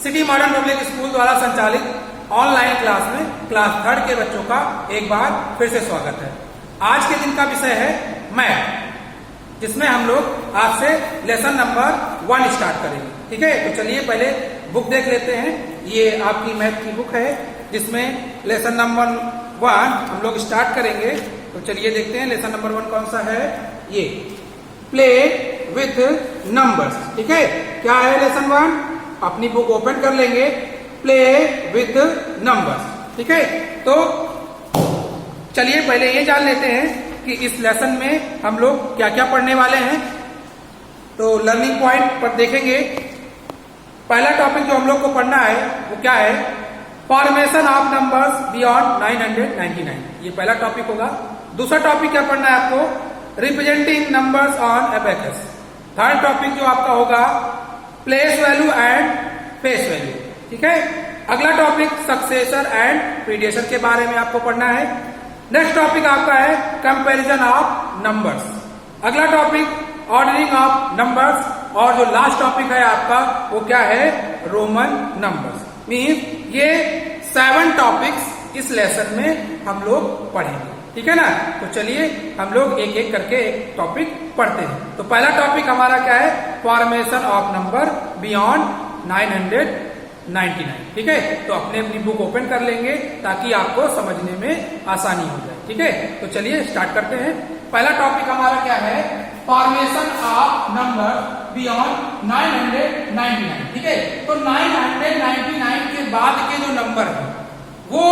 City modern public school द्वारा संचालित online class में क्लास 3rd के बच्चों का एक बार फिर से स्वागत है। आज के दिन का विषय है मैथ, जिसमें हम लोग आज से लेसन नंबर 1 स्टार्ट करेंगे। ठीक है, तो चलिए पहले बुक देख लेते हैं। ये आपकी मैथ की बुक है जिसमें लेसन नंबर 1 हम लोग स्टार्ट करेंगे। तो चलिए देखते हैं लेसन नंबर 1 कौन सा है। ये प्ले विथ नंबर्स। ठीक है, क्या है लेसन 1? अपनी बुक ओपन कर लेंगे, प्ले विथ नंबर्स। ठीक है, तो चलिए पहले ये जान लेते हैं कि इस लेसन में हम लोग क्या क्या पढ़ने वाले हैं। तो लर्निंग पॉइंट पर देखेंगे, पहला टॉपिक जो हम लोग को पढ़ना है वो क्या है, फॉर्मेशन ऑफ नंबर्स बियॉन्ड 999। ये पहला टॉपिक होगा। दूसरा टॉपिक क्या पढ़ना है आपको, representing numbers on abacus. Third topic जो आपका होगा, place value and face value. ठीक है, अगला टॉपिक सक्सेसर एंड प्रीडेसर के बारे में आपको पढ़ना है। नेक्स्ट टॉपिक आपका है कंपैरिजन ऑफ नंबर्स। अगला टॉपिक ऑर्डरिंग ऑफ नंबर्स, और जो लास्ट टॉपिक है आपका वो क्या है, रोमन नंबर्स। मीन्स ये 7 टॉपिक्स इस लेसन में हम लोग पढ़ेंगे। ठीक है ना, तो चलिए हम लोग एक एक करके एक टॉपिक पढ़ते हैं। तो पहला टॉपिक हमारा क्या है, फॉर्मेशन ऑफ नंबर बियॉन्ड 999। ठीक है, तो अपने अपनी बुक ओपन कर लेंगे ताकि आपको समझने में आसानी हो जाए। ठीक है, तो चलिए स्टार्ट करते हैं। पहला टॉपिक हमारा क्या है, फॉर्मेशन ऑफ नंबर बियॉन्ड 999। ठीक है, तो 999 के बाद के जो नंबर है वो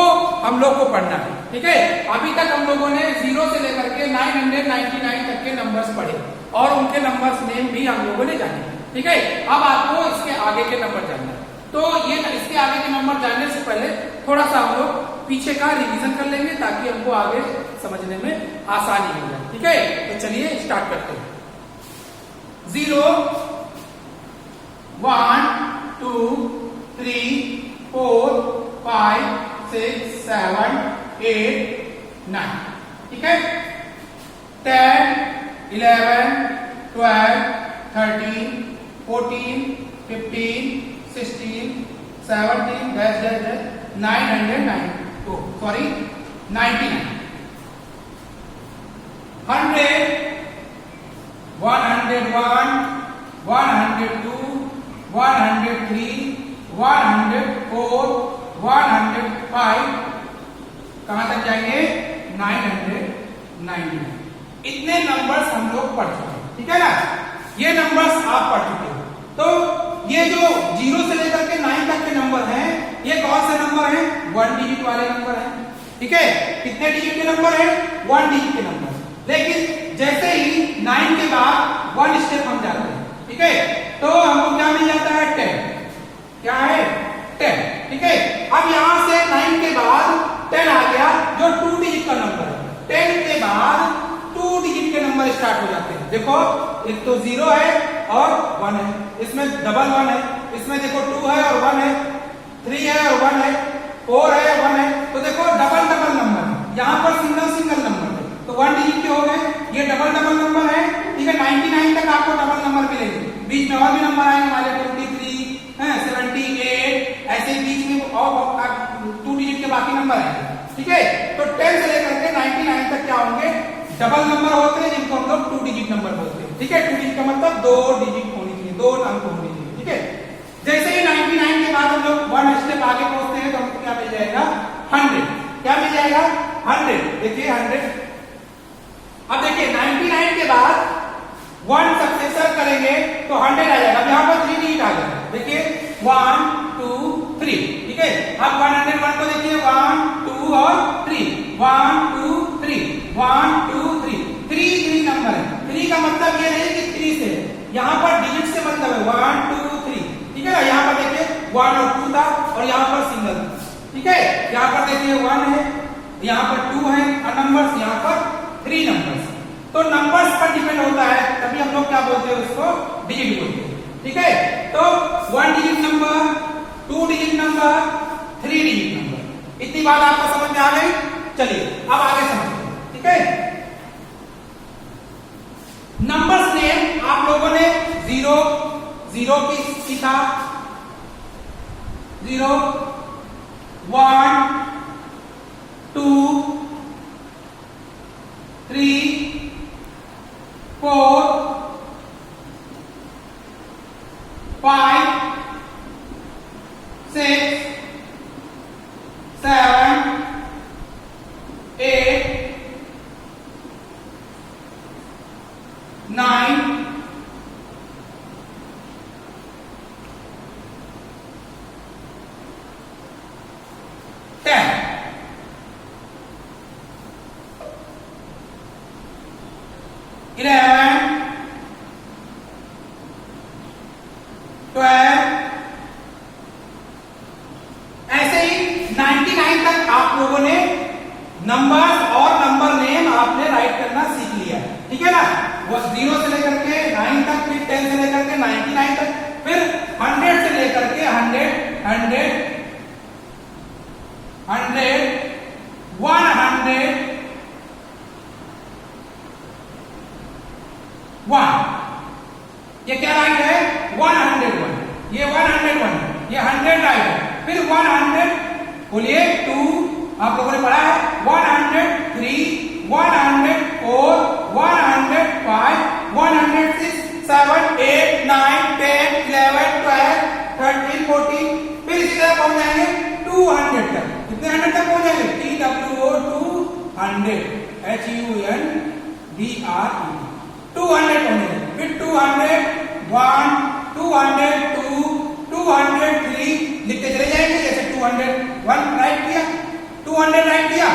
हम लोग को पढ़ना है। ठीक है, अभी तक हम लोगों ने 0 से लेकर के 999 तक के नंबर्स पढ़े और उनके नंबर्स नेम भी हम लोगों ने जाने। ठीक है, अब आपको इसके आगे के नंबर जानना है। तो ये इसके आगे के नंबर जानने से पहले थोड़ा सा हम लोग पीछे का रिवीजन कर लेंगे ताकि हमको आगे समझने में आसानी हो जाए। ठीक है, तो चलिए स्टार्ट करते हैं। 0 1 2 3 4 5 6 7 8 9। ठीक है, 10 11 12 13 14 15 16 17 992 सॉरी 99 100 101 102 103 104 105 कहां तक जाएंगे, 999। इतने नंबर्स हम लोग पढ़ चुके हैं। ठीक है ना, ये नंबर्स आप पढ़ चुके हैं। तो ये जो 0 से लेकर के 9 तक के नंबर हैं, ये कौन से नंबर हैं, 1 डिजिट वाले नंबर हैं। ठीक है, कितने डिजिट के नंबर हैं, 1 डिजिट के नंबर। लेकिन जैसे ही 9 के बाद 1 स्टेप हम जाते हैं, ठीक है, तो हमको क्या मिल जाता है, 10। क्या है, 10। ठीक है, अब यहां से 9 के बाद 10 आ गया जो 2 डिजिट का नंबर है। 10 के बाद 2 डिजिट के नंबर स्टार्ट हो जाते हैं। देखो, एक तो 0 है और 1 है, इसमें डबल 1 है, इसमें देखो 2 है और 1 है, 3 है और 1 है, 4 है और 1 है। तो देखो डबल डबल नंबर है, यहाँ पर सिंगल सिंगल नंबर है, तो 1 डिजिट के हो गए। ये डबल डबल नंबर है। ठीक है, 99 तक आपको डबल नंबर मिलेंगे। बीच में और भी नंबर आएंगे हमारे, 23 78, ऐसे बीच में और 2 डिजिट के बाकी नंबर आएंगे। ठीक है, तो 10 से लेकर के 99 तक क्या होंगे, डबल नंबर होते हैं जिनको हम लोग 2 डिजिट नंबर बोलते हैं। ठीक है, 2 डिजिट का मतलब 2 डिजिट होनी चाहिए, 2 अंक होनी चाहिए। ठीक है, जैसे ही 99 के बाद हम लोग 1 स्टेप आगे पहुंचते हैं तो हमको क्या मिल जाएगा, 100। क्या मिल जाएगा, 100। देखिए 100। अब देखिए 99 के बाद 1 सक्सेसर करेंगे तो 100 आ जाएगा। अब यहाँ पर 3 डिजिट आ जाएगा। देखिए 1 2 3। ठीक है, अब 101 को देखिए 1 2 और 3, 1 2 3 1 2 3 3 नंबर है। 3 का मतलब ये नहीं कि 3 से, यहाँ पर डिजिट से मतलब है 1 2 3। ठीक है ना, यहाँ पर देखिए 1 और 2 था और यहाँ पर सिंगल था। ठीक है, यहाँ पर देखिए 1 है, यहाँ पर 2 है और नंबर्स यहाँ पर 3 नंबर्स। तो नंबर्स पर डिपेंड होता है, तभी हम लोग क्या बोलते हैं, उसको डिजिट बोलते हैं। ठीक है, तो 1 digit number, 2 digit number, 3 digit number. इतनी बात आपको समझ में आ गई। चलिए अब आगे समझते हैं। ठीक है, नंबर्स नेम आप लोगों ने 0 की सीखा, 0 1 2 3 4 5 6 7 8 9 10 11 12 ऐसे ही 99 तक आप लोगों ने नंबर और नंबर नेम आपने राइट करना सीख लिया है, ठीक है ना। वो 0 से लेकर के 9 तक, फिर 10 से लेकर के 99 तक, फिर 100 से लेकर के 100 100 ये क्या राइट है? 101, ये 101, ये 100 राइट है। फिर 100 बोलिए 2 आप लोगों ने पढ़ा है, 103 104 105 106 7 8 9 10 11 12 13 14, फिर इसी तरह पहुंच जाएंगे 200 तक। कितने 100 तक पहुंच जाएंगे? TWO 200 HUNDRE 200 पहुंचेंगे। फिर 201 202 203 लिखते चले जाएंगे। जैसे 201 राइट किया, 200 राइट किया,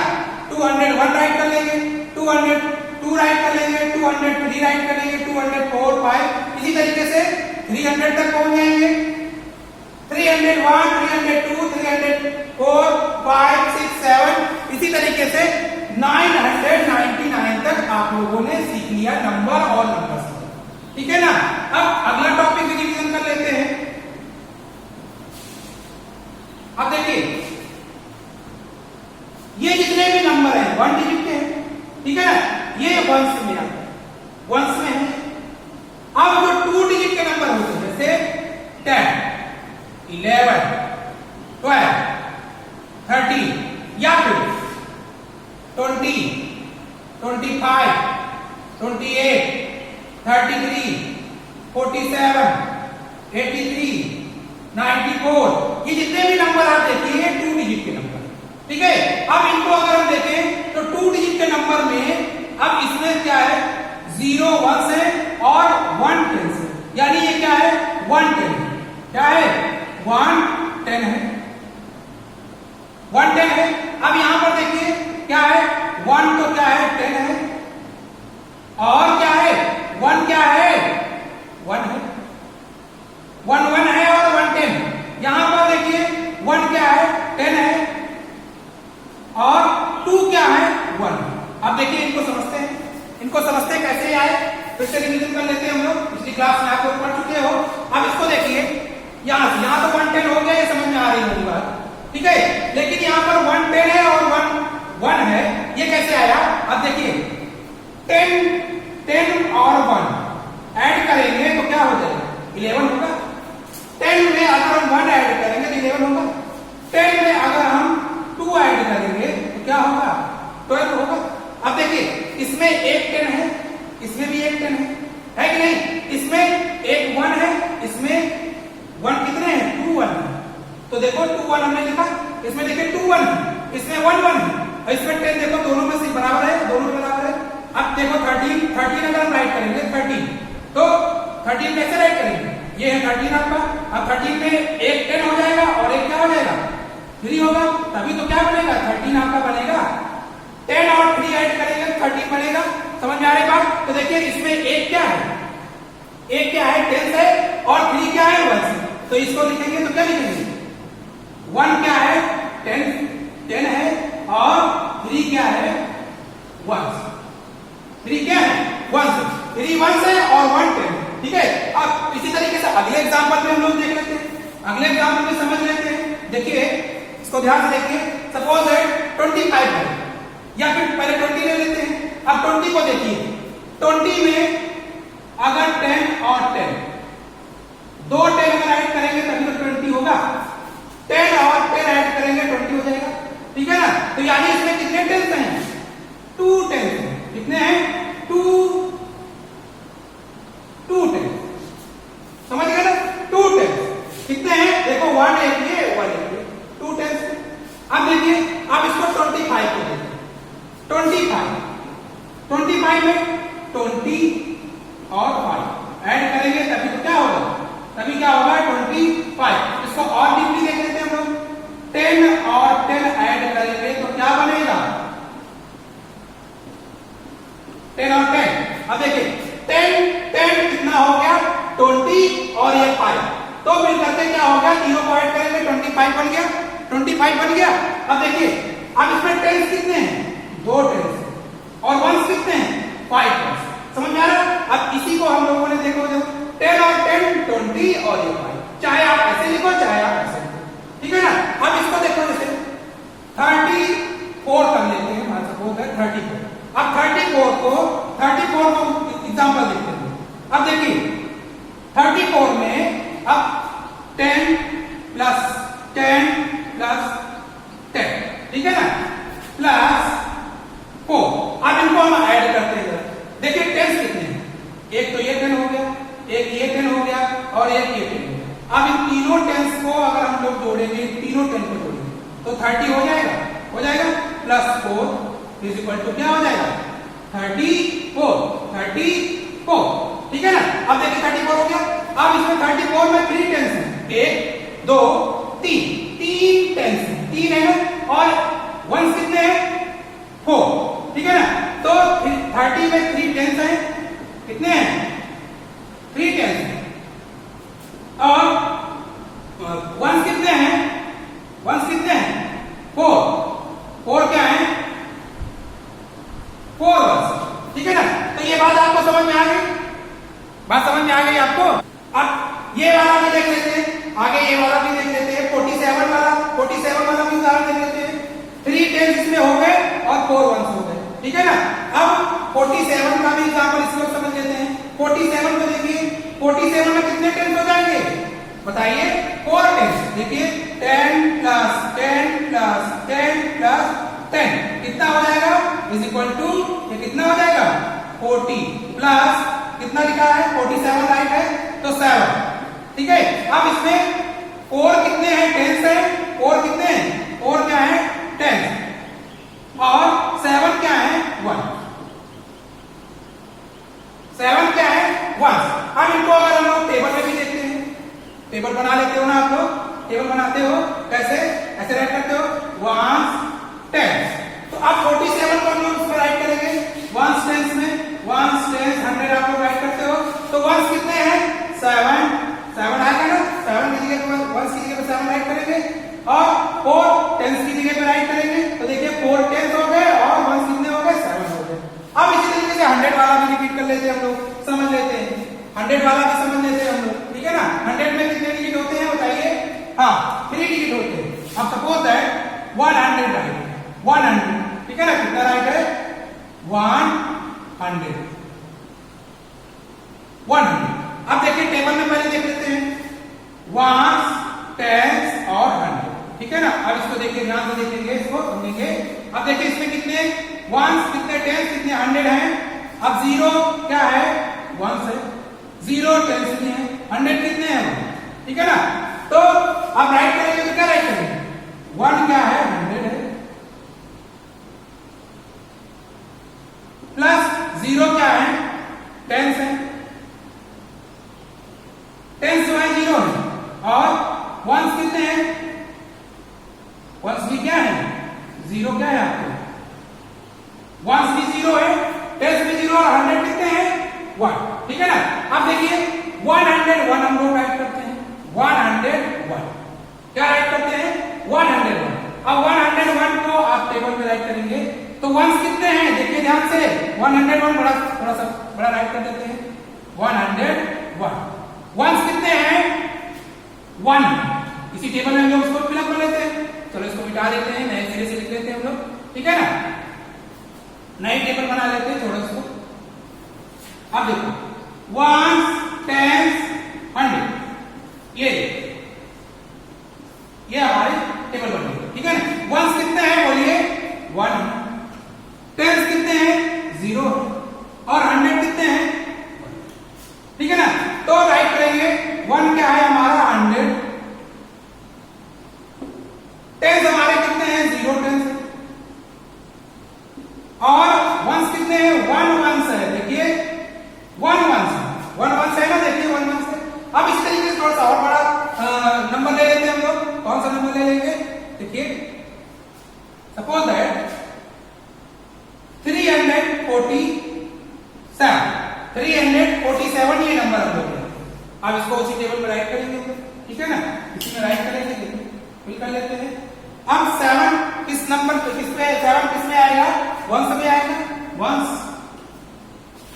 201 राइट कर लेंगे, 202 राइट कर लेंगे, 203 राइट कर लेंगे, 204 5, इसी तरीके से 300 तक पहुंच जाएंगे। 301 302 304 5 6 7, इसी तरीके से 999 तक आप लोगों ने सीख लिया नंबर और नंबर, ठीक है ना। अब अगला टॉपिक रिवीजन कर लेते हैं। अब देखिए ये जितने भी नंबर हैं 1 डिजिट के हैं, ठीक है ना, ये वंस में आता है, वंस में है। अब जो 2 डिजिट के नंबर होते हैं जैसे 10 11 12 13 या फिर 20 25 28 33 47 83 94, ये जितने भी नंबर आप देखिए ये 2 डिजिट के नंबर, ठीक है। अब इनको अगर हम देखें तो 2 डिजिट के नंबर में अब इसमें क्या है, 0 1 है और 1 10 है, यानी ये क्या है 110 है। क्या है 110 है, 110 है। अब यहां पर देखिए क्या है 1 तो क्या है 10 है, और क्या है 1 क्या है 1 है, 1 1 है और 1 10। यहां पर देखिए 1 क्या है 10 है और 2 क्या है 1। अब देखिए इनको समझते हैं, इनको समझते हैं कैसे आए, फिर से रिवीजन कर लेते हैं हम लोग। पिछली क्लास में आप लोग पढ़ चुके हो। अब इसको देखिए यहां तो 110 हो गया, ये समझ में आ रही होगी बात, ठीक है। लेकिन यहां पर 110 है और 1 है, ये कैसे आया? अब देखिए 10 और 1 ऐड करेंगे तो क्या हो जाएगा 11 होगा। 10 में अगर हम 1 ऐड करेंगे तो 11 होगा। 10 में अगर हम 2 ऐड करेंगे तो क्या होगा 12 होगा। अब देखिए इसमें एक 10 है, इसमें भी एक 10 है कि नहीं? इसमें एक 1 है, इसमें 1 कितने हैं 2 1 है। तो देखो 2 1 हमने लिखा, इसमें देखिए 2 1 है, इसमें 1 1 है, और इसमें 10 देखो दोनों में से बराबर है, दोनों बराबर है। अब देखो 13 अगर हम राइट करेंगे 13, तो 13 कैसे राइट करेंगे? ये है 13 आपका। अब 13 में एक 10 हो जाएगा और एक क्या हो जाएगा 3 होगा, तभी तो क्या बनेगा 13 आपका बनेगा। 10 और 3 ऐड करेंगे 13 बनेगा। समझ में आ रही बात? तो देखिए इसमें एक क्या है, एक क्या है 10 है और 3 क्या है 1 है। तो इसको लिखेंगे तो क्या लिखेंगे 1 क्या है 10 है और 3 क्या है 1। 3 क्या है 1, 3 1 है और 1 10, ठीक है। अब इसी तरीके से अगले एग्जांपल में हम लोग देख लेते हैं, अगले एग्जांपल में समझ लेते हैं। देखिए इसको ध्यान से देखिए, सपोज है 25 है, या फिर पहले 20 ले लेते हैं। अब 20 को देखिए, 20 में अगर 10 और 10 दो 10 अगर ऐड करेंगे तभी तो 20 होगा। 10 तो यानी इसमें कितने टेंस हैं? 2 टेंस हैं। कितने हैं? 2 टेंस। समझ गए ना? 2 टेंस कितने हैं? देखो 1 एक ये 1 एक ये 2 टेंस। अब देखिए, अब इसको 25 को देखिए। 25 में 20 और 5 ऐड करेंगे तभी तो क्या होगा? तभी क्या होगा? 25। इसको और डीपली देख लेते हैं हम लोग। 10 और 10 ऐड करेंगे तो क्या बनेगा? 10 और 10। अब देखिए 10 कितना हो गया? 20 और ये 5 तो मिल करके क्या हो गया? तीनों को ऐड करेंगे 25 बन गया। 25 बन गया। अब देखिए, अब इसमें टेंस कितने हैं? 2 टेंस और वंस कितने हैं? 5 वंस। समझ में आ रहा? अब इसी को हम लोगों ने देखो, 10 और 10 20 और ये 5। चाहे आप ऐसे लिखो चाहे आप ऐसे लिखो, ठीक है ना? अब इसको देखो, जैसे 34 कर लेते हैं। सपोज है 34। अब 34 को एग्जांपल देखते हैं। अब देखिए 34 में अब 10 प्लस 10 प्लस 10, ठीक है ना? प्लस 4। अब इनको हम ऐड करते हैं। देखिए 10 कितने हैं? एक तो ये 10 हो गया, एक ये 10 हो गया और एक ये 10 हो गया। अब इन तीनों 10 को अगर हम लोग जोड़ेंगे, तीनों 10 को जोड़ेंगे तो 30 हो जाएगा। प्लस 4 इज इक्वल टू क्या हो जाएगा? 34। ठीक है ना? अब देखिए 34 हो गया। अब इसमें 34 में 3 टेंस हैं। 1 2 3 टेंस हैं। 3 है और 1 कितने हैं? 4। ठीक है ना? तो 30 में 3 टेंस हैं। कितने हैं? 3 टेंस हैं। और 1 कितने हैं? 4 क्या है? 4 1। ठीक है ना? तो ये बात आपको समझ में आ गई? बात समझ में आ गई आपको? अब ये वाला भी देख लेते हैं। आगे ये वाला भी देख लेते हैं। 47 वाला भी उदाहरण देख लेते हैं। 3 टेंस इसमें हो गए और 4 वंस हो गए। ठीक है ना? अब 47 का भी एग्जांपल इसको समझ लेते हैं। 47 को देखिए, 47 में कितने टेंस हो जाएंगे? बताइए। 4 टेंस। देखिए 10 प्लस 10 प्लस 10 प्लस 10 कितना हो जाएगा? इज इक्वल टू ये कितना हो जाएगा? 40 प्लस कितना लिखा है? 47 राइट है तो 7। ठीक है? अब इसमें 4 कितने हैं? टेंस है। 4 कितने हैं? 4 क्या है? 10 और 7 क्या है? 1। 7 क्या है? 1। अब इनको अगर हम लोग टेबल में भी देखते हैं, टेबल बना लेते हो ना आप लोग? टेबल बनाते हो कैसे? ऐसे राइट करते हो 1 10। तो अब 47 को हम लोग उसमें राइट करेंगे 1 टेंस में। 1 टेंस 100 आप लोग राइट करते हो तो 1 कितने हैं? 7 आएगा ना? 7 की जगह पर 1 की जगह पर 7 राइट करेंगे और 4 टेंस की जगह पर राइट करेंगे। तो देखिए 4 टेंस हो गए और 1 कितने हो गए? 7 हो गए। अब इसी तरीके से 100 वाला भी रिपीट कर लेते हैं हम लोग, समझ लेते हैं। 100 वाला भी समझ लेते हैं हम लोग। ठीक है ना? 100 में कितने डिजिट होते हैं बताइए? हाँ 3 डिजिट होते हैं। अब सपोज दैट 100 राइट है। 100 ठीक है ना? कितना राइट है? 100। अब देखिए टेबल में पहले देख लेते हैं 1 10 और 100। ठीक है ना? अब इसको देखिए, ध्यान से देखेंगे, इसको समझेंगे। अब देखिए इसमें कितने 1 कितने 10 कितने 100 हैं। अब 0 क्या है? 1 है। 0 10 नहीं है। 100 कितने हैं? ठीक है ना? तो अब राइट करेंगे तो क्या राइट करेंगे? 1 क्या है? 100 है। प्लस 0 क्या है? 10 है। 10 जो है 0 है और 1 कितने हैं? 1 भी क्या है? 0 क्या है आपको? 1 भी 0 है, 10 भी 0 और 100 कितने हैं? 1। ठीक है ना? अब देखिए 101 हम लोग राइट करते हैं। 101 क्या राइट करते हैं? 101। अब 101 को आप टेबल में राइट करेंगे तो 1 कितने हैं? देखिए ध्यान से। 101 थोड़ा सा बड़ा राइट कर देते हैं। 101 1 कितने हैं? 1। इसी टेबल में हम लोग उसको फिलअप कर लेते हैं। चलो इसको मिटा देते हैं, नए सिरे से लिख लेते हैं हम लोग। ठीक है ना? नई टेबल बना लेते हैं। छोड़ो इसको। अब देखो 1 10 100 ये हमारे टेबल बन गई। ठीक है ना? 1 कितने हैं बोलिए? देखिए सपोज दैट 347 ये नंबर हम लोग, अब इसको उसी टेबल में राइट करेंगे, ठीक है ना, इसी में राइट करेंगे, फिल कर लेते हैं। अब 7 किस नंबर पे, किस पे 7 किस में आएगा, वंस में आएगा, वंस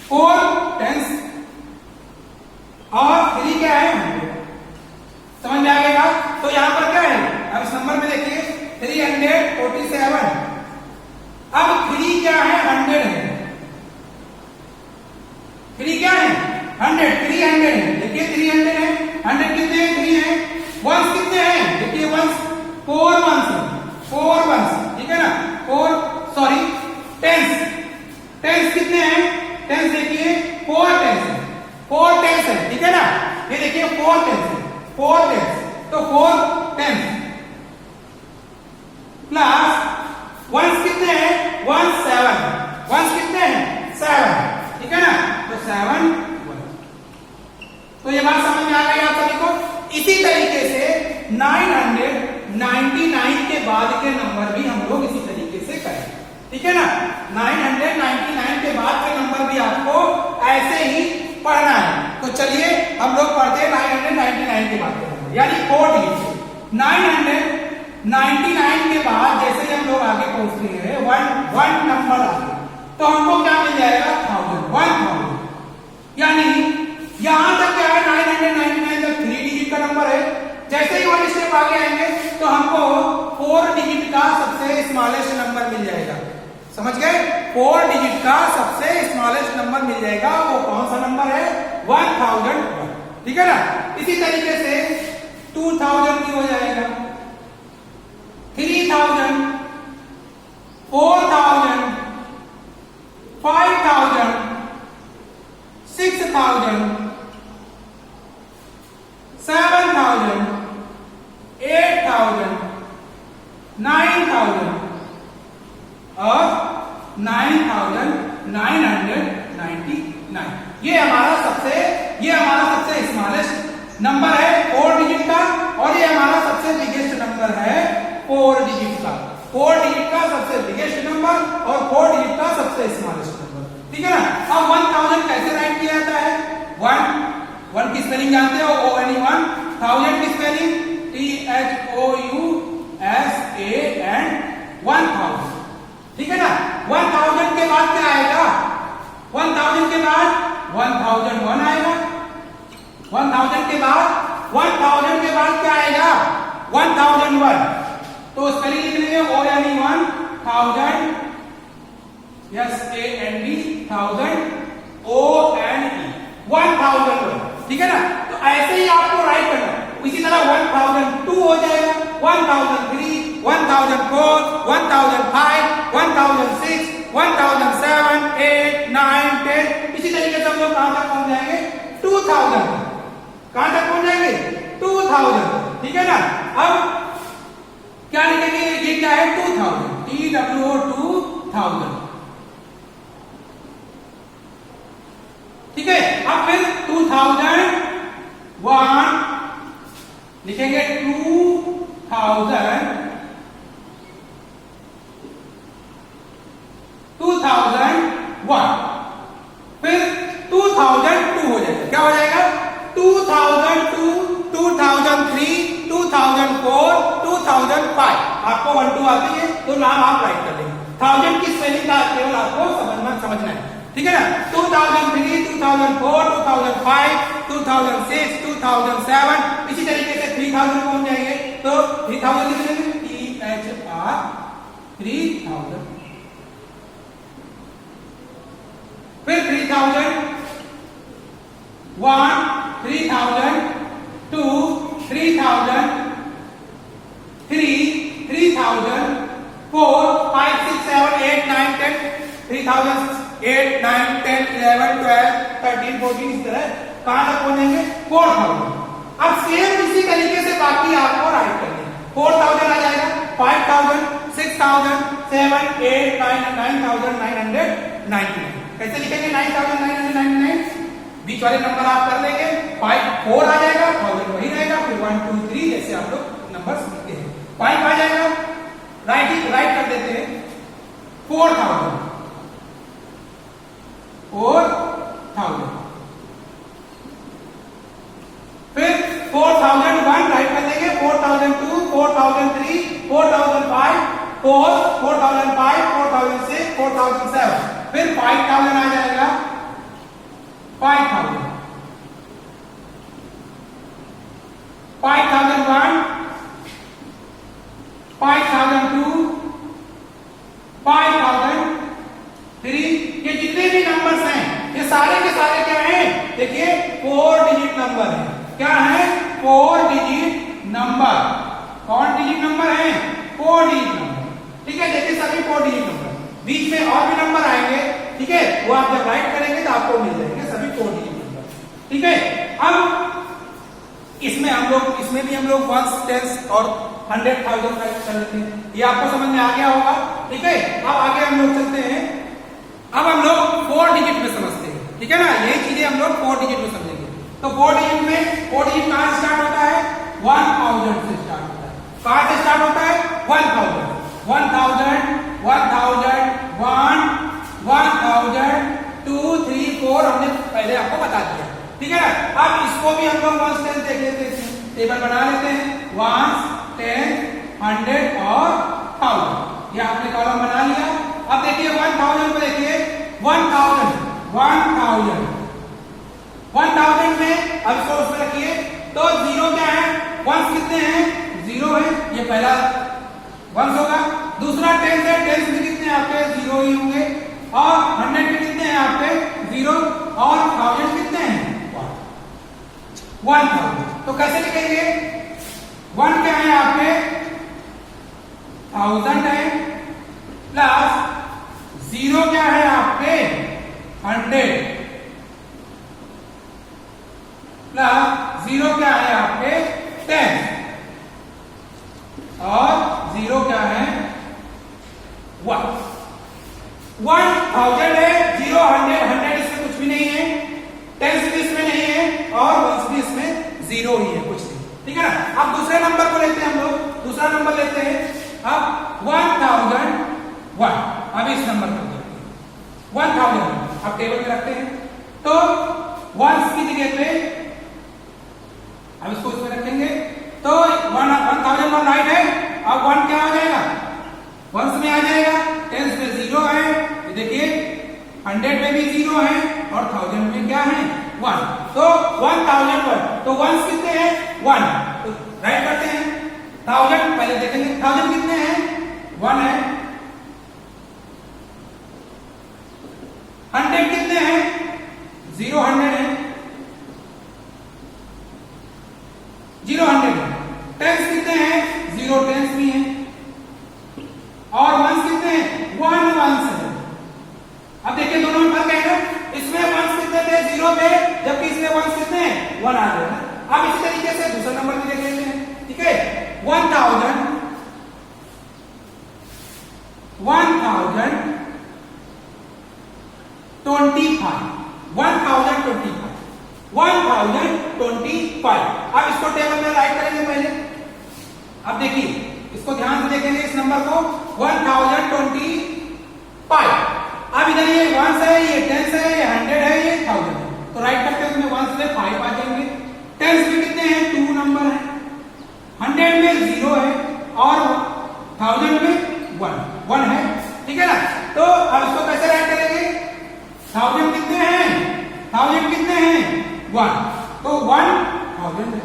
4 टेंस और 3 क्या है, समझ में आ गया। तो यहां पर क्या है, अब इस नंबर में देखिए 347, अब 3 क्या है, 100 है, 3 क्या है, 100, 300 है, देखिए 300 है, 100 कितने हैं, 3 है, वंस कितने हैं, देखिए वंस 4 वंस, 4 वंस, ठीक है ना, 4 सॉरी टेंस, टेंस कितने हैं, टेंस देखिए 4 टेंस है, 4 टेंस है, ठीक है ना, ये देखिए 4 टेंस है, 4 टेंस, तो 4 टेंस प्लस वंस कितने हैं, 1 7, वंस कितने हैं 7, ठीक है ना, तो 7 तो ये बात समझ में आ गई आप सभी को। इसी तरीके से 999 के बाद के नंबर भी हम लोग इसी तरीके से करें, ठीक है ना, 999 के बाद के नंबर भी आपको ऐसे ही पढ़ना है। तो चलिए हम लोग पढ़ते हैं 999 के बाद के नंबर, यानी 4 डिजिट। 999 के बाद जैसे ही हम लोग आगे पहुंचते हैं, वन नंबर आगे, तो हमको क्या मिल जाएगा, 1000, यानी यहां तक क्या है, 999 तक 3 डिजिट का नंबर है। जैसे ही 1 स्टेप आगे आएंगे तो हमको 4 डिजिट का सबसे स्मॉलेस्ट नंबर मिल जाएगा, समझ गए, 4 डिजिट का सबसे स्मॉलेस्ट नंबर मिल जाएगा, वो कौन सा नंबर है, 1001, ठीक है ना। इसी तरीके से 2000 भी हो जाएगा, 3000, 4000, 5000, 6000, 7000, 8000, 9000 और 9999। ये हमारा सबसे स्मॉलेस्ट नंबर है 4 डिजिट का, और ये हमारा सबसे बिगेस्ट नंबर है 4 डिजिट का, 4 डिजिट का सबसे बिगेस्ट नंबर और 4 डिजिट का सबसे स्मॉलेस्ट नंबर, ठीक है ना। अब 1000 कैसे राइट किया जाता है, 1 की स्पेलिंग जानते हो, ONE 1000 की स्पेलिंग THOUSAN 1000, ठीक है ना। 1000 के बाद क्या आएगा, 1000 के बाद 1001 आएगा, 1000 के बाद क्या आएगा, 1001, तो स्पेलिंग लिख लेंगे ONE 1000 SAND 1000 ONE 1001, ठीक है ना। तो ऐसे ही आपको राइट करना है। इसी तरह 1002 हो जाएगा, 1003, 1004, 1005, 1006, 1007, 8, 9, 10, इसी तरीके से हम लोग कहां तक पहुंच जाएंगे, 2000, कहां तक पहुंच जाएंगे, 2000, ठीक है ना। अब क्या लिखेंगे, ये क्या है, 2000, TWO 2000, ठीक है। अब फिर 2001 लिखेंगे, 2001, फिर 2002 हो जाएगा, क्या हो जाएगा, 2002, 2003, 2004, 2005, आपको 1 2 आती है तो नाम आप राइट कर लेंगे। 1000 की स्पेलिंग का केवल आपको समझना है, ठीक है ना। 2003, 2004, 2005, 2006, 2007, इसी तरीके से 3000 पहुंच जाएंगे, तो 3000 लिख लेंगे, THR 3000, फिर 3001, 3002, 3003, 3004, 5, 6, 7, 8, 9, 10, 3008, 9, 10, 11, 12, 13, 14, इस तरह कहां तक पहुंचेंगे, 4000। अब सेम इसी तरीके से बाकी आपको राइट करनी है, 4000 आ जाएगा, 5000, 6000, 7, 8, 9, 9999। कैसे लिखेंगे, 9999, बीच वाले नंबर आप कर लेंगे, 5, 4 आ जाएगा, 1000 वही रहेगा, फिर 1 2 3 जैसे आप लोग नंबर लिखते हैं, 5 आ जाएगा, राइट कर देते हैं 4000 फिर 4001 राइट कर देंगे, 4002, 4003, 4005, 4005, 4006, 4007, फिर 5000 आ जाएगा, 5000, 5001, 5002, 5003, ये जितने भी नंबर्स हैं ये सारे के सारे क्या हैं? देखिए 4 डिजिट नंबर है। क्या है? 4 डिजिट नंबर। कौन डिजिट नंबर है? 4 डिजिट नंबर। ठीक है, देखिए सभी 4 डिजिट नंबर, बीच में और भी नंबर आएंगे, ठीक है, वो आप जब राइट करेंगे तो आपको मिल जाएंगे सभी 4 डिजिट नंबर। ठीक है, अब इसमें भी हम लोग 1s 10s और 100,000 का कर लेते हैं। ये आपको समझ में आ गया होगा। ठीक है, अब आगे हम लोग चलते हैं। अब हम लोग 4 डिजिट में समझते हैं। ठीक है ना, ये चीजें हम लोग 4 डिजिट में समझेंगे। तो 4 डिजिट में 4 डिजिट कहां से स्टार्ट होता है? 1000 से स्टार्ट होता है। कहां से स्टार्ट होता है? 1000, 1000, 1000, 1, 1000, 2, 3, 4 हमने पहले आपको बता दिया। ठीक है ना, अब इसको भी हम लोग 1s 10 देख लेते हैं, टेबल बना लेते हैं। 1s 10 100 और 1000, ये आपने कॉलम बना लिया। अब देखिए 1000 को देखिए, 1000 में अब इसको उसमें रखिए, तो 0 क्या है? 1s कितने हैं? 0 है, ये पहला 1s होगा। दूसरा 10 है, 10 में कितने आपके? 0 ही होंगे। और 100 में कितने हैं आपके? 0। और 1000 कितने हैं? 1000। तो कैसे लिखेंगे? 1 क्या है आपके? 1000 है, प्लस 0 क्या है आपके? 100, प्लस 0 क्या है आपके? 10, और 0 क्या है? 1। 1000 है, 0, 100 इसमें कुछ भी नहीं है, 10 भी इसमें नहीं है, और 1 भी इसमें 0 ही है, कुछ नहीं। ठीक है ना, अब दूसरे नंबर को लेते हैं हम लोग, दूसरा नंबर लेते हैं। अब 1001, अब इस नंबर को लेते हैं 1000, अब टेबल में रखते हैं। तो 1s की जगह पे अब इसको इसमें रखेंगे, तो 1001 राइट है। अब 1 क्या आ जाएगा? 1s में आ जाएगा, 10s में 0 है, ये देखिए 100 में भी 0 है, और 1000 में क्या है? 1। तो 1001, तो 1s कितने हैं? 1, तो राइट करते हैं। 1000 पहले देखेंगे, 1000 कितने हैं? 1 है। 100 कितने हैं? 0, 100 है, 0, 100 है। 10s कितने हैं? 0, 10s भी हैं, और 1s कितने हैं? 1 1s है। अब देखिए दोनों में फर्क है ना, इसमें 1s कितने थे? 0 थे, जबकि इसमें 1s कितने हैं? 1 आ गए। अब इसी तरीके से दूसरा नंबर भी देख लेते हैं। ठीक है, 1025, 1025, 1025। अब इसको टेबल में राइट करेंगे पहले। अब देखिए, इसको ध्यान से देखेंगे इस नंबर को, 1025। अब इधर ये 1s है, ये 10s है, ये 100 है, ये 1000 है, तो राइट करते हैं उसमें 1s में 5 आ जाएंगे। 10s में कितने हैं? 2 नंबर है, 100 में 0 है, और 1000 में 1 है। ठीक है ना, तो अब इसको कैसे राइट करेंगे? 1000 कितने हैं? 1000 कितने हैं? 1, तो 1000 है।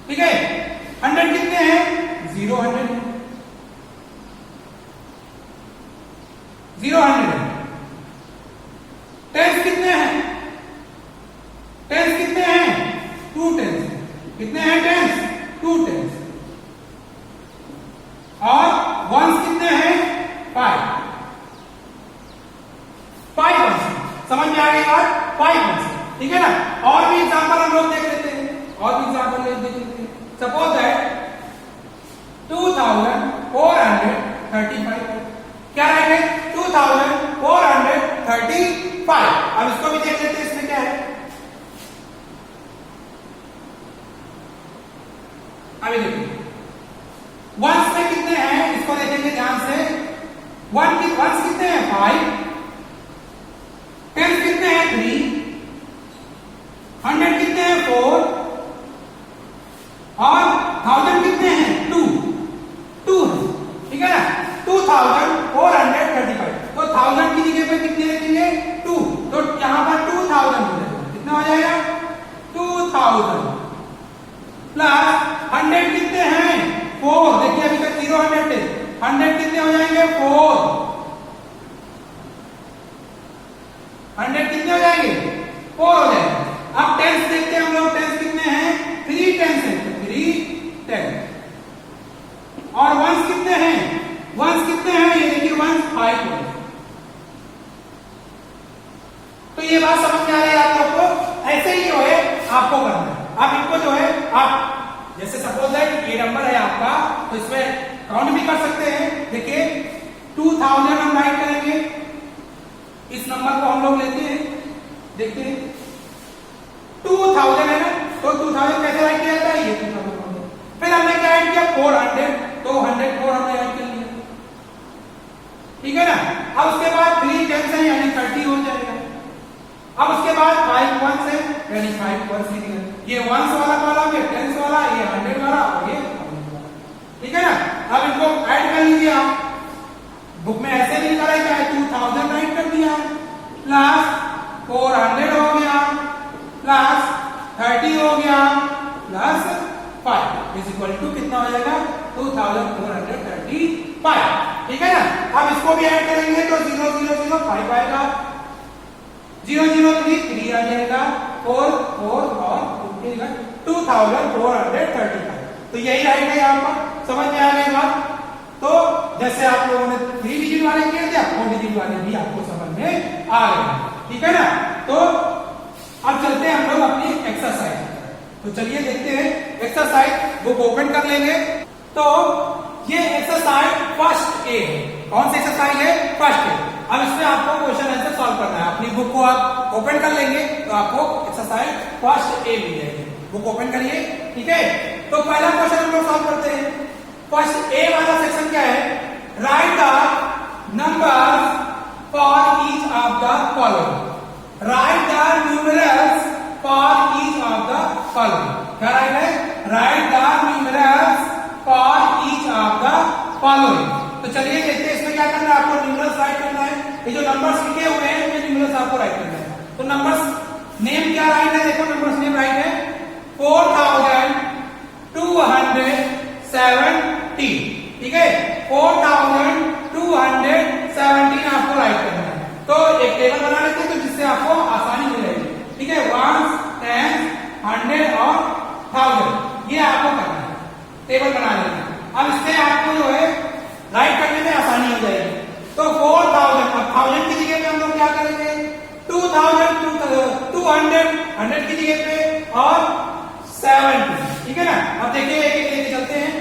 ठीक है, 100 कितने हैं? 0, 100 है, 0, 100 है। 10s कितने हैं? 10s कितने हैं? 2 10s। कितने हैं 10s? 2 10s। और 1s कितने हैं? 5 1s। समझ में आ गई बात? 5 1s। ठीक है ना, और भी एग्जाम्पल हम लोग देख लेते हैं, और भी एग्जाम्पल देख लेते हैं। सपोज दैट 2435, क्या रहेगा? 2435। अब इसको भी देख लेते हैं, इसमें क्या है? अभी देखिए, वंस में कितने हैं इसको देखेंगे ध्यान से। वंस कितने हैं 5, टेंस कितने हैं 3, 100 कितने हैं 4 और 1000 कितने हैं 2 है, ठीक है ना। 2435, तो 1000 की जगह पे कितने लिखेंगे 2, तो यहां पर 2000 हो जाएगा। कितना हो जाएगा 2000 प्लस 100 कितने हैं 4, देखिए अभी तक 0 100 है, 100 कितने हो जाएंगे 4, 100 कितने हो जाएंगे 4 हो जाएंगे। अब टेंस देखते हैं हम लोग, टेंस कितने हैं 3 टेंस है, 3 टेंस। और वंस कितने हैं, वंस कितने हैं ये देखिए वंस 5 है। तो ये बात समझ में आ रही है आप लोग को। ऐसे ही जो है आपको करना है। आप इनको जो है आप जैसे सपोज दैट ये नंबर है आपका, तो इसमें काउंट भी कर सकते हैं। देखिए 2000 हम राइट करेंगे, इस नंबर को हम लोग लेते हैं, देखते हैं 2000 है ना, तो 2000 कैसे राइट किया जाता है, ये 2000। फिर हमने क्या ऐड किया 400, तो 104 हमने ऐड कर लिया, ठीक है ना। अब उसके बाद 3 टेंस है यानी 30 हो जाएगा। अब उसके बाद 5 वंस है यानी 5 वंस लिखेंगे। ये वंस वाला कॉलम है, टेंस वाला, ये 100 वाला और ये 1000 वाला, ठीक है ना। अब इनको ऐड कर लीजिए आप, बुक में ऐसे भी लिखा है 2000 राइट कर दिया प्लस 400 हो गया प्लस 30 हो गया प्लस 5 इज इक्वल टू कितना हो जाएगा 2435, ठीक है ना। अब इसको भी ऐड करेंगे तो 0005 आएगा, 003 3 आ जाएगा, 4 4 और 2435। तो यही राइट है यहाँ पर, समझ में आ गई बात। तो जैसे आप लोगों ने 3 डिजिट वाले किए थे, 4 डिजिट वाले भी आपको समझ में आ गए, ठीक है ना। तो अब चलते हैं हम लोग अपनी एक्सरसाइज। तो चलिए देखते हैं एक्सरसाइज, बुक ओपन कर लेंगे। तो ये एक्सरसाइज फर्स्ट ए है। कौन सी एक्सरसाइज है, फर्स्ट ए। अब इसमें आपको क्वेश्चन आंसर सॉल्व करना है। अपनी बुक को आप ओपन कर लेंगे तो आपको एक्सरसाइज फर्स्ट ए मिल जाएगी। बुक ओपन करिए, ठीक है। तो पहला क्वेश्चन हम लोग सॉल्व करते हैं। फर्स्ट ए वाला सेक्शन क्या है, right the numbers for each of the following. Right the numerals for each of the following. क्या राइट है, right the numerals for each of the following. तो चलिए देखते हैं इसमें क्या करना है, आपको न्यूमरल्स राइट करना है। ये जो नंबर्स लिखे हुए हैं ये न्यूमरल्स आपको राइट करना है। तो नंबर्स नेम क्या राइट है, देखो नंबर्स नेम राइट है 4270, ठीक है। 4217 आपको राइट करना है। तो एक टेबल बना लेते हैं तो जिससे आपको आसानी हो जाएगी, ठीक है। 1 10 100 और 1000 ये आपको करना है, टेबल बना लेना है। अब इससे आपको जो है राइट करने में आसानी हो जाएगी। तो 4000, अब 1000 की जगह पे हम लोग क्या करेंगे 2000, 200 100 की जगह पे और 70, ठीक है ना। अब देखिए एक एक लेके चलते हैं।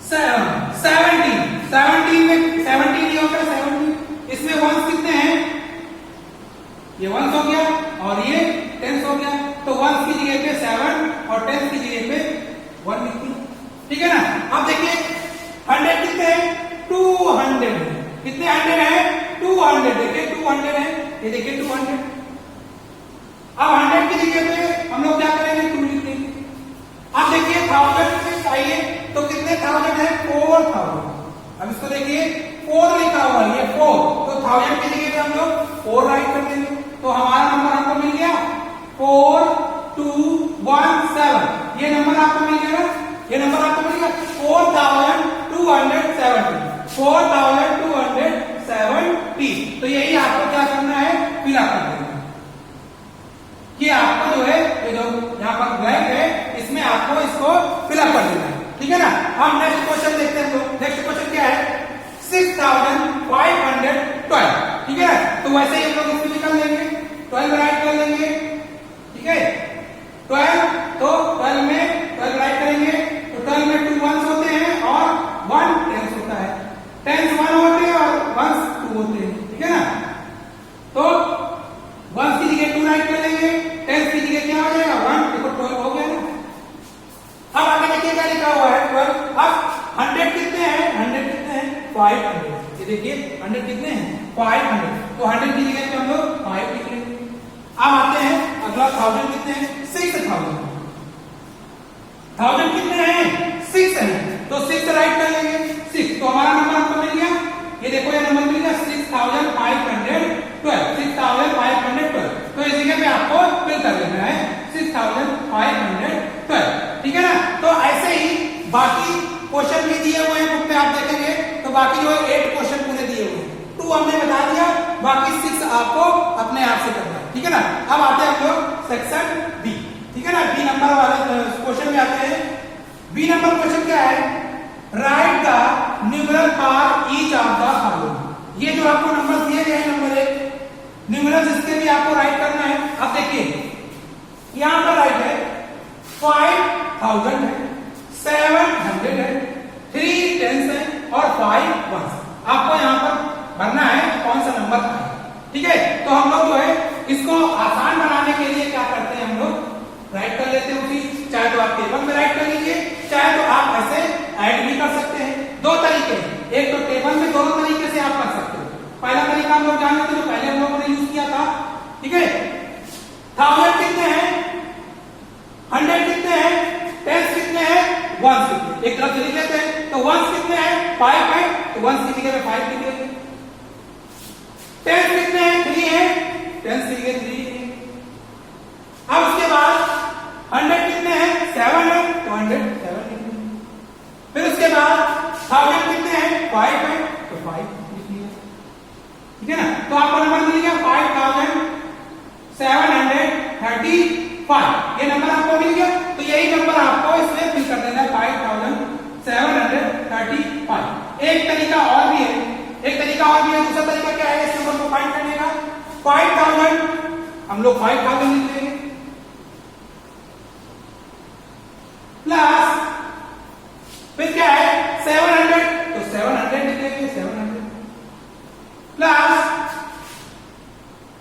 17 में 17 ये होगा 70, इसमें वंस कितने हैं, ये वंस हो गया और ये टेंस हो गया। तो वंस की जगह पे 7 और टेंस की जगह पे 1 लिखती है, ठीक है ना। अब देखिए 100 कितने हैं 200 है, कितने 100 है 200, देखिए 200 है, ये देखिए 200। अब 100 की जगह पे हम लोग क्या करेंगे 2 लिख देंगे। अब देखिए 1000 में चाहिए तो कितने 1000 है 4000। अब इसको देखिए 4 लिखा हुआ है, ये 4, तो 1000 की जगह पे हम लोग 4 राइट कर देंगे। तो हमारा नंबर आपको मिल गया 4217, ये नंबर आपको मिल गया ना, ये नंबर आपको मिल गया 4270। तो यही आपको क्या करना है, फिलअप कर देना है। कि आपको जो है ये जो यहाँ पर ब्लैंक है इसमें आपको इसको फिलअप कर देना है, ठीक है ना। हम नेक्स्ट क्वेश्चन देखते हैं। तो नेक्स्ट क्वेश्चन क्या है 6512, ठीक है ना। तो वैसे ही हम लोग इसको निकाल लेंगे, 12 राइट कर लेंगे, ठीक है। 12 तो 12 में 12 राइट करेंगे तो 12 में 2 वंस होते हैं और 1 टेंस होता है, टेंस 1 होते हैं और वंस 2 होते हैं, ठीक है ना। तो वंस की जगह 2 राइट कर लेंगे, टेंस की जगह क्या हो जाएगा 1, देखो 12 हो गया ना। अब आगे देखिए क्या लिखा 500। ये देखिए 100 कितने हैं 500, तो 100 की जगह पे हम लोग 5 लिख लेंगे। अब आते हैं अगला 1000 कितने हैं 6000। 1000 कितने हैं 6 है, तो 6 राइट कर लेंगे 6, तो हमारा नंबर आपको मिल गया। ये देखो ये नंबर मिल गया 6512, 6512। तो इस जगह पे आपको फिल कर लेना है 6512, ठीक है ना। तो ऐसे ही बाकी क्वेश्चन भी दिए हुए हैं बुक में, आप देखेंगे तो बाकी जो है 8 क्वेश्चन पूरे दिए हुए हैं, 2 हमने बता दिया, बाकी 6 आपको अपने आप से करना है, ठीक है ना। अब आते हैं हम लोग सेक्शन बी, ठीक है ना। बी नंबर वाले क्वेश्चन में आते हैं। बी नंबर क्वेश्चन क्या है, right the numeral for each of the following. ये जो आपको नंबर दिए गए हैं नंबर 1 न्यूमेरल, इसके भी आपको राइट करना है। अब देखिए यहां पर राइट है 5000 है, 700 है, 3 टेंस है और 5 वंस। आपको यहां पर भरना है कौन सा नंबर है, ठीक है। तो हम लोग जो है इसको आसान बनाने के लिए क्या करते हैं, हम लोग राइट कर लेते हैं उसी, चाहे तो आप टेबल में राइट कर लीजिए, चाहे तो आप ऐसे ऐड भी कर सकते हैं। 2 तरीके, एक तो टेबल में दोनों तरीके से आप कर सकते हो। पहला तरीका हम लोग जान लेते हैं जो पहले हम लोगों ने यूज किया था, ठीक है। 1000 कितने हैं 100 कितने हैं 10 कितने हैं 1 कितने, एक तरफ से लिख लेते हैं। तो 1 कितने हैं 5 है, तो 1 की जगह 5 लिख लेते हैं। 10 कितने हैं 3 है, 10 की जगह 3 है। अब उसके बाद 100 कितने हैं 7 है, तो 100 7 लिख लेंगे। फिर उसके बाद 1000 कितने हैं 5 है, तो 5 लिख लिया, ठीक है ना। तो आपको नंबर मिल गया 5735, ये नंबर आपको मिल गया। तो यही नंबर आपको इसमें फिल कर देना है 5735। एक तरीका और भी है, दूसरा तरीका क्या है इस नंबर को फाइंड करने का। 5000 हम लोग 5000 लिख लेंगे, प्लस फिर क्या है 700, तो 700 लिख लेंगे 700, प्लस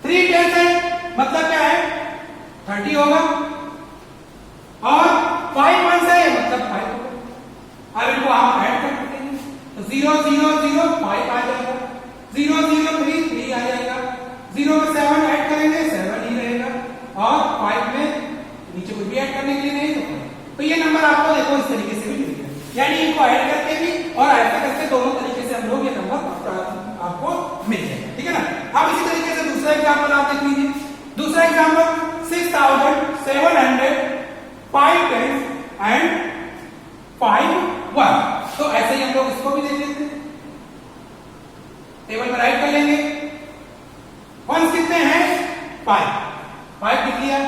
3 टेंस है, मतलब क्या है 30 होगा, और 5 वंस है मतलब 5 होगा। अब इनको आप ऐड कर सकते हैं, तो 0 0 0 5 आ जाएगा, 0 0 3 3 आ जाएगा, 0 में 7 ऐड करेंगे 7 ही रहेगा, और 5 में नीचे कुछ भी ऐड करने के लिए नहीं। तो ये नंबर आपको देखो इस तरीके से भी मिल गया, यानी इनको ऐड करके भी और ऐड करके दोनों तरीके से हम लोग ये नंबर आपको मिल जाएगा, ठीक है ना। अब इसी तरीके से दूसरा एग्जाम्पल आप देख लीजिए। दूसरा एग्जाम्पल 6700, 5 टेंस एंड 5 1। तो ऐसे ही हम लोग इसको भी देख लेते हैं, टेबल में राइट कर लेंगे। वंस कितने हैं 5 लिख लिया,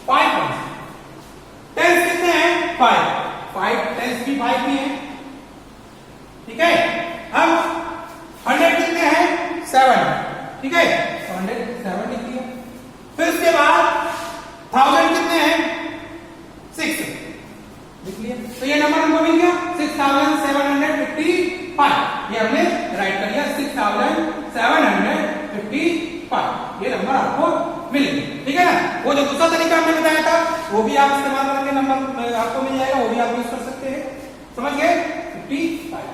5 वंस। टेंस कितने हैं 5 टेंस भी 5 भी है, ठीक है। अब 100 कितने हैं 7, ठीक है, 107 लिख लिया। फिर उसके बाद 1000 कितने हैं 6 लिख लिया। तो ये नंबर हमको मिल गया 6755, ये हमने राइट कर लिया 6755, ये नंबर आपको मिल गया, ठीक है ना। वो जो दूसरा तरीका हमने बताया था वो भी आप इस्तेमाल करके नंबर आपको मिल जाएगा, वो भी आप यूज कर सकते हैं, समझ गए 55।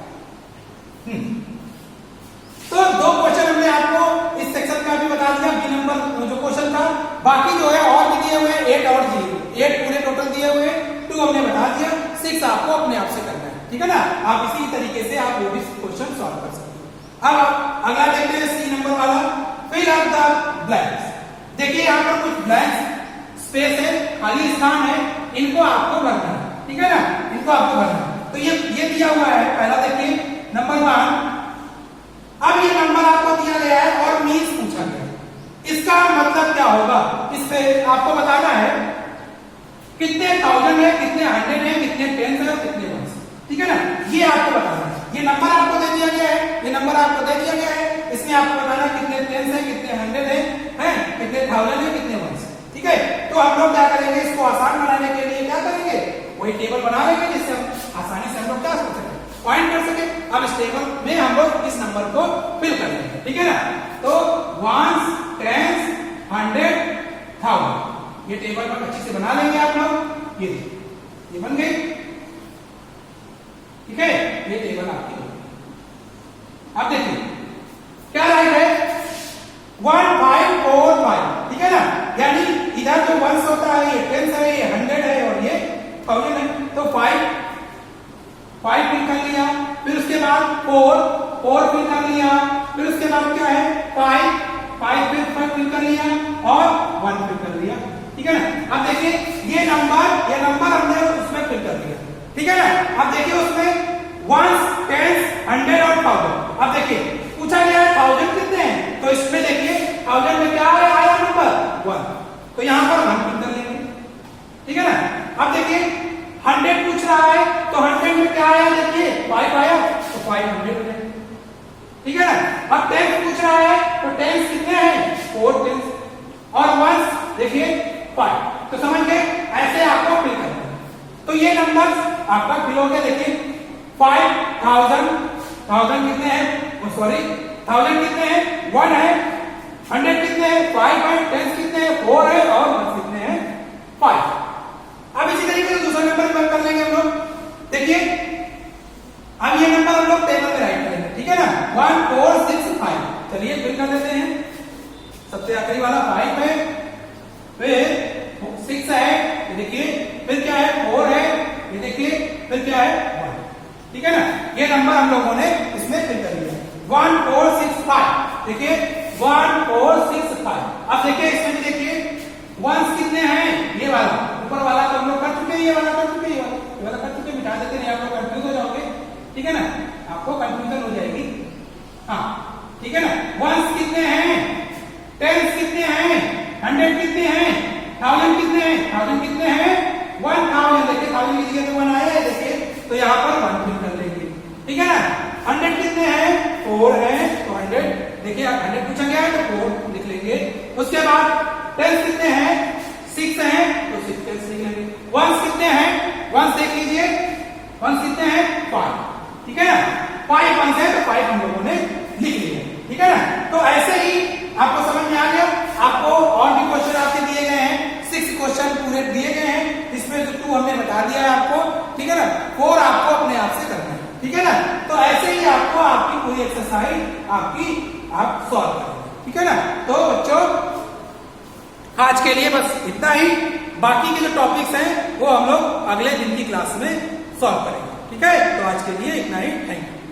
तो 2 क्वेश्चन हमने आपको इस सेक्शन का भी बता दिया, बी नंबर जो क्वेश्चन था। बाकी जो है और भी दिए हुए हैं, 8 और दिए हुए, 8 पूरे टोटल दिए हुए हैं, 2 हमने बता दिया, 6 आपको अपने आप से करना है, ठीक है ना। आप इसी तरीके से आप वो भी क्वेश्चन सॉल्व कर सकते हैं। अब अगला देखते हैं सी नंबर वाला, फिल अप द ब्लैंक्स। देखिए यहाँ पर कुछ ब्लैंक्स स्पेस है, खाली स्थान है, इनको आपको भरना है, ठीक है ना, इनको आपको भरना है। तो ये दिया हुआ है, पहला देखिए नंबर 1। अब ये नंबर आपको दिया गया है और मीन्स पूछा गया है, इसका मतलब क्या होगा, इस पे आपको बताना है कितने 1000 है, कितने 100 है, कितने 10 है और कितने वंस, ठीक है ना। ये आपको बताना है, ये नंबर आपको दे दिया गया है, ये नंबर आपको दे दिया गया है, इसमें आपको बताना है कितने 10 है, कितने 100 है, कितने 1000 है, कितने वंस, ठीक है। तो हम लोग क्या करेंगे, इसको आसान बनाने के लिए क्या करेंगे, वही टेबल बना लेंगे जिससे आसानी से हम लोग क्या कर सके, पॉइंट कर सके। अब इस टेबल में हम लोग इस नंबर को फिल कर लेंगे, ठीक है ना। तो वंस, टेंस, 100, 1000 ये टेबल पर अच्छे से बना लेंगे आप लोग। ये बन गई, ठीक है, ये टेबल आपकी। अब देखिए क्या राइट है, 1545, ठीक है ना, यानी इधर जो वंस होता है ये टेंस है, ये 100 है और ये 1000 है, तो 5 फिल कर लिया, फिर उसके बाद 4 फिल कर लिया, फिर उसके बाद क्या है 5 फिल कर लिया और 1 फिल कर लिया, ठीक है ना। अब देखिए ये नंबर हमने उसमें फिल कर दिया, ठीक है ना। अब देखिए उसमें वंस, टेंस, 100 और 1000। अब देखिए पूछा गया है 1000 कितने हैं, तो इसमें देखिए 1000 में क्या आया नंबर 1, तो यहां पर 1 फिल कर लेंगे, ठीक है ना। अब देखिए 100 पूछ रहा है, तो 100 में क्या आया, देखिए 5 आया, तो 500 हो जाएगा, ठीक है ना। अब 10 पूछ रहा है, तो 10 कितने हैं 4 10 और 1 देखिए 5, तो समझ गए, ऐसे आपको फिल करना है। तो ये नंबर आपका फिल हो गया। देखिए 5000 कितने हैं, सॉरी 1000 कितने हैं 1 है, 100 कितने हैं 5 है, 10 कितने हैं 4 है और 1 कितने हैं 5। अब इसी तरीके से दूसरा नंबर कर लेंगे हम लोग। देखिए अब ये नंबर हम लोग टेबल में राइट करेंगे, ठीक है ना, 1465। चलिए फिर कर देते हैं, सबसे आखिरी वाला 5 है, फिर 6 है, ये देखिए, फिर क्या है 4 है, ये देखिए, फिर क्या है 1, ठीक है ना। ये नंबर हम लोगों ने इसमें फिल कर लिया 1465, देखिए 1465। अब देखिए इसमें भी देखिए वंस कितने हैं, ये वाला ऊपर वाला तो हम लोग कर चुके हैं, ये वाला कर चुके हैं, ये वाला कर चुके, मिटा देते नहीं, आप लोग कंफ्यूज हो जाओगे, ठीक है ना, आपको कंफ्यूजन हो जाएगी, हाँ ठीक है ना। वंस कितने हैं, टेंस कितने हैं, 100 कितने हैं, 1000 कितने हैं, 1000 कितने हैं 1000, देखिए 1000 की जगह 1 आया है, देखिए तो यहाँ पर 1 फिल कर लेंगे, ठीक है ना। 100 कितने हैं 4 है, तो 100 देखिए 100 पूछा गया है तो 4 लिख लेंगे। उसके बाद 10 कितने हैं 6 हैं, तो 6 10 लिख लेंगे। 1 कितने हैं, 1 देख लीजिए, 1 कितने हैं 5, ठीक है ना, 5 1 है तो 5 हम लोगों ने लिख लिया, ठीक है ना। तो ऐसे ही आपको समझ में आ गया। आपको और भी क्वेश्चन आपके दिए गए हैं, 6 क्वेश्चन पूरे दिए गए हैं, इसमें जो 2 हमने बता दिया है आपको, ठीक है ना, 4 आपको अपने आप से करना है, ठीक है ना। तो ऐसे ही आपको आपकी पूरी एक्सरसाइज आप सॉल्व करेंगे, ठीक है ना। तो बच्चों आज के लिए बस इतना ही, बाकी के जो टॉपिक्स हैं वो हम लोग अगले दिन की क्लास में सॉल्व करेंगे, ठीक है। तो आज के लिए इतना ही, थैंक यू।